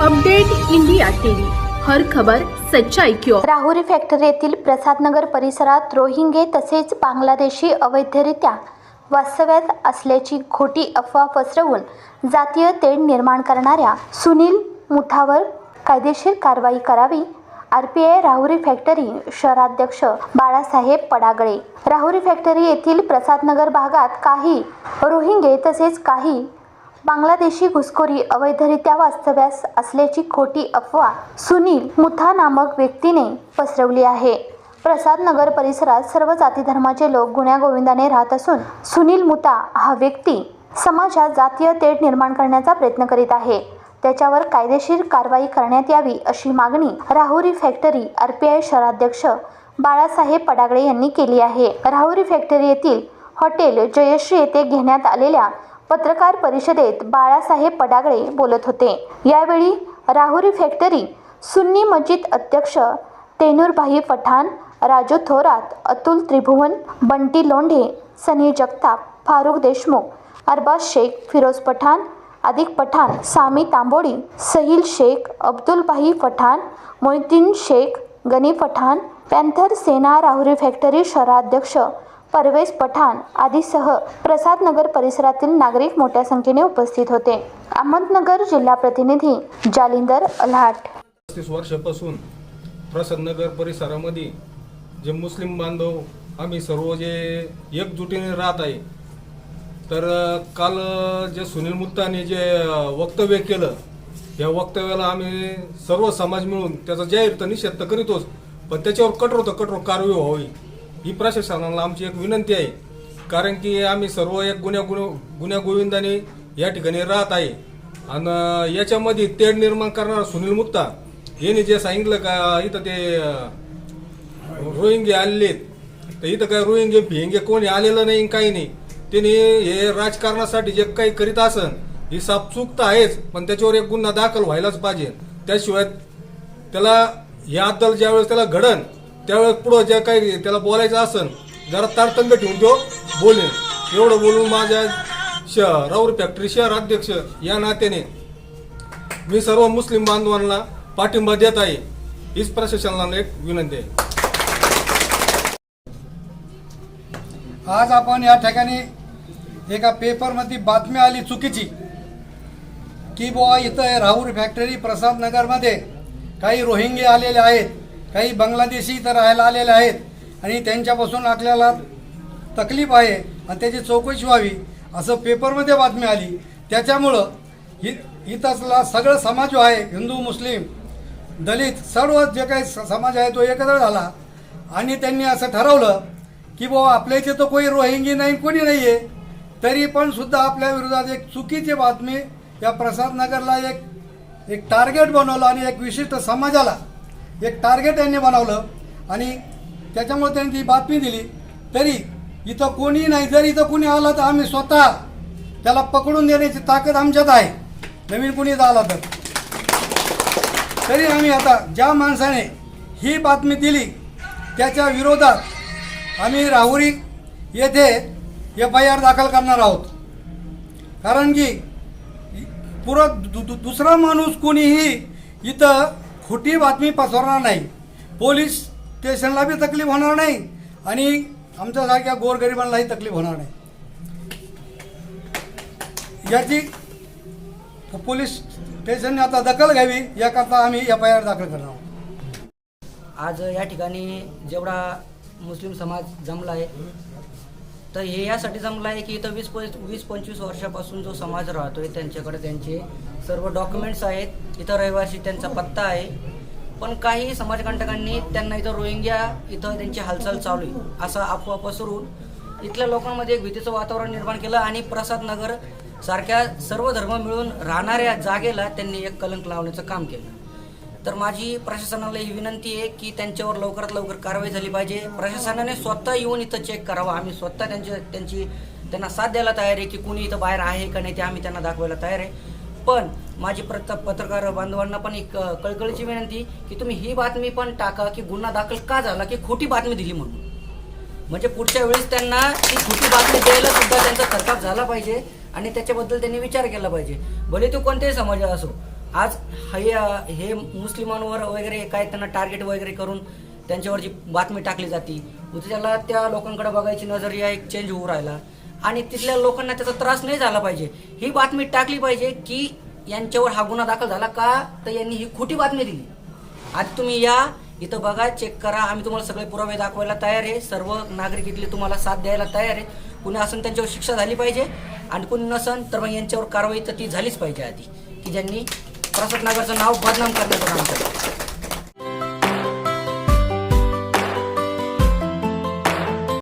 Update India TV, हर खबर सच्चाई की ओर। राहुरी फॅक्टरी येथील प्रसादनगर परिसरात रोहिंगे तसेच बांगलादेशी अवैधरित्या वास्तव्यात असल्याची खोटी अफवा पसरवून जातीय तेढ निर्माण करणाऱ्या सुनील मुथावर कायदेशीर कारवाई करावी। आरपीआय राहुरी फॅक्टरी शहराध्यक्ष बाळासाहेब पडागळे। राहुरी फॅक्टरी येथील प्रसादनगर भागात काही रोहिंगे तसेच काही बांगलादेशी घुसखोरी अवैधरित्या वास्तव्यास असल्याची खोटी अफवा सुनील मुथा नामक व्यक्तीने पसरवली आहे। प्रसादनगर परिसरात सर्व जाती धर्माचे लोक गुण्यागोविंदाने राहत असून सुनील मुथा हा व्यक्ती समाजात जातीय तेढ निर्माण करण्याचा प्रयत्न करीत आहे। त्याच्यावर कायदेशीर कारवाई करण्यात यावी अशी मागणी राहुरी फॅक्टरी आरपीआय शहराध्यक्ष बाळासाहेब पडागळे यांनी केली आहे। राहुरी फॅक्टरी येथील हॉटेल जयश्री येथे घेण्यात आलेल्या पत्रकार परिषदेत बाळासाहेब पडागळे बोलत होते। यावेळी राहुरी फॅक्टरी सुन्नी मस्जिद अध्यक्ष तेनूरभाई पठाण, राजू थोरात, अतुल त्रिभुवन, बंटी लोंढे, सनी जगताप, फारुख देशमुख, अरबाज शेख, फिरोज पठाण, आदिक पठाण, सामी तांबोडी, सहील शेख, अब्दुलभाई पठाण, मोहिद्दीन शेख, गनी पठाण, पॅन्थर सेना राहुरी फॅक्टरी शहराध्यक्ष परवेज पठाण आदीसह प्रसादनगर परिसरातील नागरिक मोठ्या संख्येने उपस्थित होते। अहमदनगर जिल्हा प्रतिनिधी जालिंदर अल्हाट। 35 वर्षापासून प्रसादनगर परिसरामध्ये जे मुस्लिम बांधव आम्ही सर्व जे एकजुटीने राहत आहे, तर काल जे सुनील मुत्ताने जे वक्तव्य केलं, या वक्तव्याला आम्ही सर्व समाज मिळून त्याचा जाहीर तर निषेध तर करीतोच, पण त्याच्यावर कठोर कारवाई व्हावी ही प्रशासनाला आमची एक विनंती आहे। कारण की आम्ही सर्व एक गुण्यागोविंदाने या ठिकाणी राहत आहे आणि याच्यामध्ये तेढ निर्माण करणारा सुनील मुत्ता यांनी जे सांगितलं का इथं ते रोहिंगे आलेले, तर इथं काय रोहिंगे भिंगे कोणी आलेलं नाही, काही नाही। त्यांनी हे राजकारणासाठी जे काही करीत असन ही सापचूक तर आहेच, पण त्याच्यावर एक गुन्हा दाखल व्हायलाच पाहिजे। त्याशिवाय त्याला या अद्दल ज्यावेळेस त्याला घडन त्यावेळेस पुढं जे काही त्याला बोलायचं असन जरा तारतम्य ठेवून तो बोलेन। एवढं बोलून माझ्या राहुरी फॅक्टरी शहर अध्यक्ष या नात्याने मी सर्व मुस्लिम बांधवांना पाठिंबा देत आहे। हीच प्रशासनाला एक विनंती आहे। आज आपण या ठिकाणी एका पेपरमध्ये बातमी आली चुकीची की बुवा इथं राहुरी फॅक्टरी प्रसादनगरमध्ये काही रोहिंगे आलेले आहेत, काही बांगलादेशी इथं राहायला आलेले आहेत आणि त्यांच्यापासून आपल्याला तकलीफ आहे आणि त्याची चौकशी व्हावी असं पेपरमध्ये बातमी आली। त्याच्यामुळं इथंचला सगळं समाज जो आहे, हिंदू मुस्लिम दलित सर्व जे काही समाज आहे तो एकत्र झाला आणि त्यांनी असं ठरवलं की बाबा आपल्या इथे तर कोणी रोहिंगी नाही, कोणी नाही आहे, तरी पण सुद्धा आपल्या विरोधात एक चुकीची बातमी या प्रसादनगरला एक टार्गेट बनवलं आणि एक विशिष्ट समाजाला एक टार्गेट त्यांनी बनवलं आणि त्याच्यामुळे त्यांनी ती बातमी दिली। तरी इथं कोणी नाही, जर इथं कोणी आला तर आम्ही स्वतः त्याला पकडून देण्याची ताकद आमच्यात आहे। नवीन कोणी आला तर तरी आम्ही आता ज्या माणसाने ही बातमी दिली त्याच्या विरोधात आम्ही राहुरी येथे FIR दाखल करणार आहोत। कारण की दुसरा माणूस कोणीही इथं खोटी बातमी पसरवणार नाही, पोलीस स्टेशनला बी तकलीफ होणार नाही आणि आमच्यासारख्या गोरगरिबांनाही तकलीफ होणार नाही। याची पोलीस स्टेशनने आता दखल घ्यावी याकरता आम्ही FIR दाखल करणार आहोत। आज या ठिकाणी जेवढा मुस्लिम समाज जमला आहे तर हे यासाठी जमला आहे की इथं 20-25 वर्षापासून जो समाज राहतोय त्यांच्याकडे त्यांचे सर्व डॉक्युमेंट्स आहेत, इथं रहिवासी त्यांचा पत्ता आहे, पण काही समाजकंटकांनी त्यांना इथं रोहिंग्या इथं त्यांची हालचाल चालू आहे असा अफवा पसरून इथल्या लोकांमध्ये एक भीतीचं वातावरण निर्माण केलं आणि प्रसादनगर सारख्या सर्व धर्म मिळून राहणाऱ्या जागेला त्यांनी एक कलंक लावण्याचं काम केलं। तर माझी प्रशासनाला ही विनंती आहे की त्यांच्यावर लवकरात लवकर कारवाई झाली पाहिजे। प्रशासनाने स्वतः येऊन इथं चेक करावं, आम्ही स्वतः त्यांना साथ द्यायला तयार आहे की कुणी इथं बाहेर आहे का नाही ते आम्ही त्यांना दाखवायला तयार आहे। पण माझी पत्रकार बांधवांना पण एक कळकळीची विनंती की तुम्ही ही बातमी पण टाका की गुन्हा दाखल का झाला की खोटी बातमी दिली म्हणून, म्हणजे पुढच्या वेळेस त्यांना ती खोटी बातमी द्यायला सुद्धा त्यांचा थरकाप झाला पाहिजे आणि त्याच्याबद्दल त्यांनी विचार केला पाहिजे, भले तो कोणत्याही समाजाचा असो। आज हे मुस्लिमांवर वगैरे काय त्यांना टार्गेट वगैरे करून त्यांच्यावरची बातमी टाकली जाते. उद्याला त्या लोकांकडे बघायची नजरिया एक चेंज होऊ राहिला आणि तिथल्या लोकांना त्याचा त्रास नाही झाला पाहिजे. ही बातमी टाकली पाहिजे की यांच्यावर हा गुन्हा दाखल झाला का, तर यांनी ही खोटी बातमी दिली. आज तुम्ही या इथं बघा, चेक करा, आम्ही तुम्हाला सगळे पुरावे दाखवायला तयार आहे. सर्व नागरिक इथले तुम्हाला साथ द्यायला तयार आहे. कुणी असेल त्यांच्यावर शिक्षा झाली पाहिजे आणि कुणी नसन तर मग यांच्यावर कारवाई तर ती झालीच पाहिजे आधी, की ज्यांनी प्रसाद नगरचं नाव बदनाम करण्याचं काम केलं.